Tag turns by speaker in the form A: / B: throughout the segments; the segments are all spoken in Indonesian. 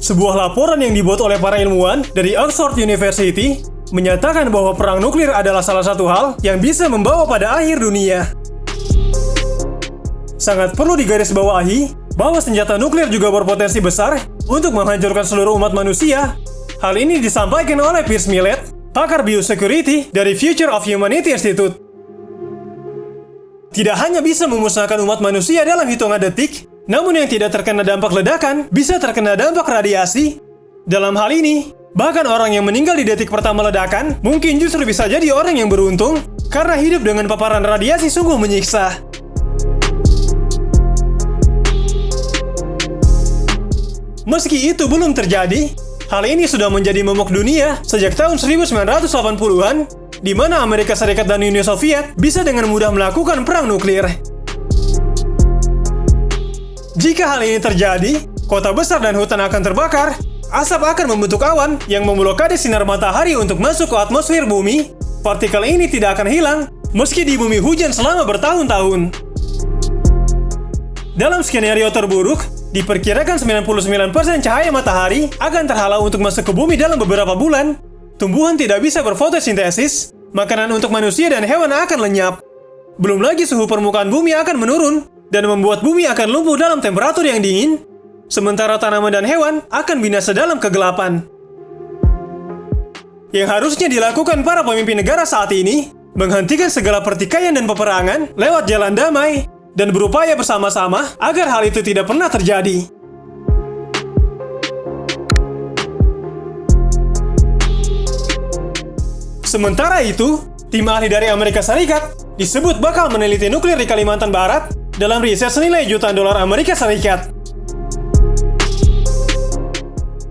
A: Sebuah laporan yang dibuat oleh para ilmuwan dari Oxford University menyatakan bahwa perang nuklir adalah salah satu hal yang bisa membawa pada akhir dunia. Sangat perlu digarisbawahi bahwa senjata nuklir juga berpotensi besar untuk menghancurkan seluruh umat manusia. Hal ini disampaikan oleh Piers Millett, pakar biosecurity dari Future of Humanity Institute. Tidak hanya bisa memusnahkan umat manusia dalam hitungan detik, namun yang tidak terkena dampak ledakan bisa terkena dampak radiasi. Dalam hal ini, bahkan orang yang meninggal di detik pertama ledakan mungkin justru bisa jadi orang yang beruntung karena hidup dengan paparan radiasi sungguh menyiksa. Meski itu belum terjadi, hal ini sudah menjadi momok dunia sejak tahun 1980-an, di mana Amerika Serikat dan Uni Soviet bisa dengan mudah melakukan perang nuklir. Jika hal ini terjadi, kota besar dan hutan akan terbakar, asap akan membentuk awan yang memblokade sinar matahari untuk masuk ke atmosfer bumi. Partikel ini tidak akan hilang meski di bumi hujan selama bertahun-tahun. Dalam skenario terburuk, diperkirakan 99% cahaya matahari akan terhalau untuk masuk ke bumi dalam beberapa bulan. Tumbuhan tidak bisa berfotosintesis, makanan untuk manusia dan hewan akan lenyap. Belum lagi suhu permukaan bumi akan menurun dan membuat bumi akan lumpuh dalam temperatur yang dingin, sementara tanaman dan hewan akan binasa dalam kegelapan. Yang harusnya dilakukan para pemimpin negara saat ini, menghentikan segala pertikaian dan peperangan lewat jalan damai, dan berupaya bersama-sama agar hal itu tidak pernah terjadi. Sementara itu, tim ahli dari Amerika Serikat disebut bakal meneliti nuklir di Kalimantan Barat dalam riset senilai jutaan dolar Amerika Serikat.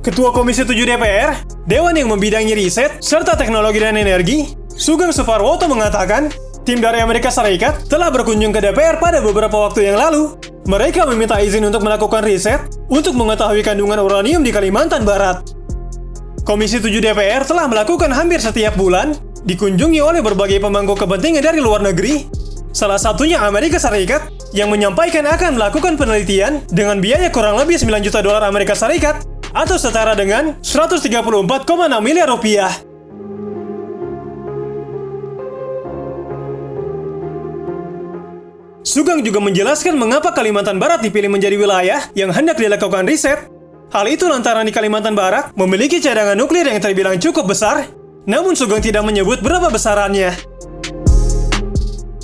A: Ketua Komisi 7 DPR, Dewan yang membidangi riset serta teknologi dan energi, Sugeng Suparwoto mengatakan, tim dari Amerika Serikat telah berkunjung ke DPR pada beberapa waktu yang lalu. Mereka meminta izin untuk melakukan riset untuk mengetahui kandungan uranium di Kalimantan Barat. Komisi 7 DPR telah melakukan hampir setiap bulan, dikunjungi oleh berbagai pemangku kepentingan dari luar negeri. Salah satunya Amerika Serikat yang menyampaikan akan melakukan penelitian dengan biaya kurang lebih 9 juta dolar Amerika Serikat atau setara dengan 134,6 miliar rupiah. Sugeng juga menjelaskan mengapa Kalimantan Barat dipilih menjadi wilayah yang hendak dilakukan riset. Hal itu lantaran di Kalimantan Barat memiliki cadangan nuklir yang terbilang cukup besar, namun Sugeng tidak menyebut berapa besarannya.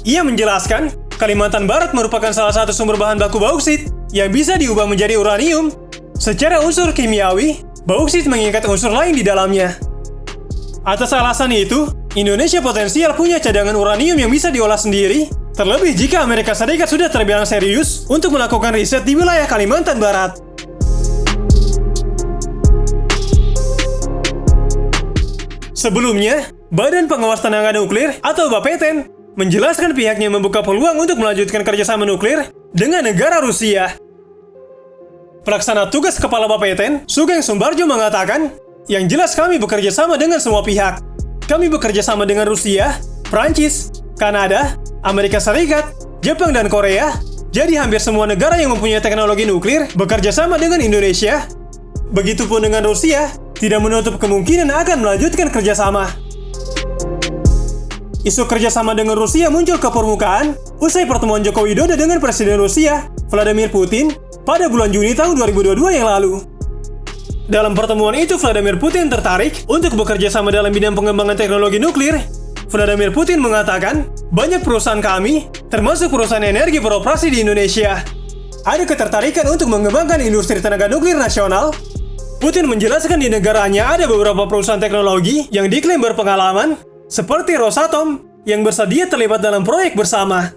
A: Ia menjelaskan, Kalimantan Barat merupakan salah satu sumber bahan baku bauksit yang bisa diubah menjadi uranium. Secara unsur kimiawi, bauksit mengikat unsur lain di dalamnya. Atas alasan itu, Indonesia potensial punya cadangan uranium yang bisa diolah sendiri, terlebih jika Amerika Serikat sudah terbilang serius untuk melakukan riset di wilayah Kalimantan Barat. Sebelumnya, Badan Pengawas Tenaga Nuklir atau BAPETEN menjelaskan pihaknya membuka peluang untuk melanjutkan kerjasama nuklir dengan negara Rusia. Pelaksana tugas Kepala BAPETEN, Sugeng Sumbarjo mengatakan, yang jelas kami bekerja sama dengan semua pihak. Kami bekerja sama dengan Rusia, Prancis, Kanada, Amerika Serikat, Jepang, dan Korea. Jadi hampir semua negara yang mempunyai teknologi nuklir bekerja sama dengan Indonesia. Begitupun dengan Rusia, tidak menutup kemungkinan akan melanjutkan kerjasama. Isu kerjasama dengan Rusia muncul ke permukaan usai pertemuan Joko Widodo dengan Presiden Rusia, Vladimir Putin, pada bulan Juni tahun 2022 yang lalu. Dalam pertemuan itu, Vladimir Putin tertarik untuk bekerja sama dalam bidang pengembangan teknologi nuklir. Vladimir Putin mengatakan, banyak perusahaan kami, termasuk perusahaan energi beroperasi di Indonesia, ada ketertarikan untuk mengembangkan industri tenaga nuklir nasional. Putin menjelaskan di negaranya ada beberapa perusahaan teknologi yang diklaim berpengalaman, seperti Rosatom, yang bersedia terlibat dalam proyek bersama.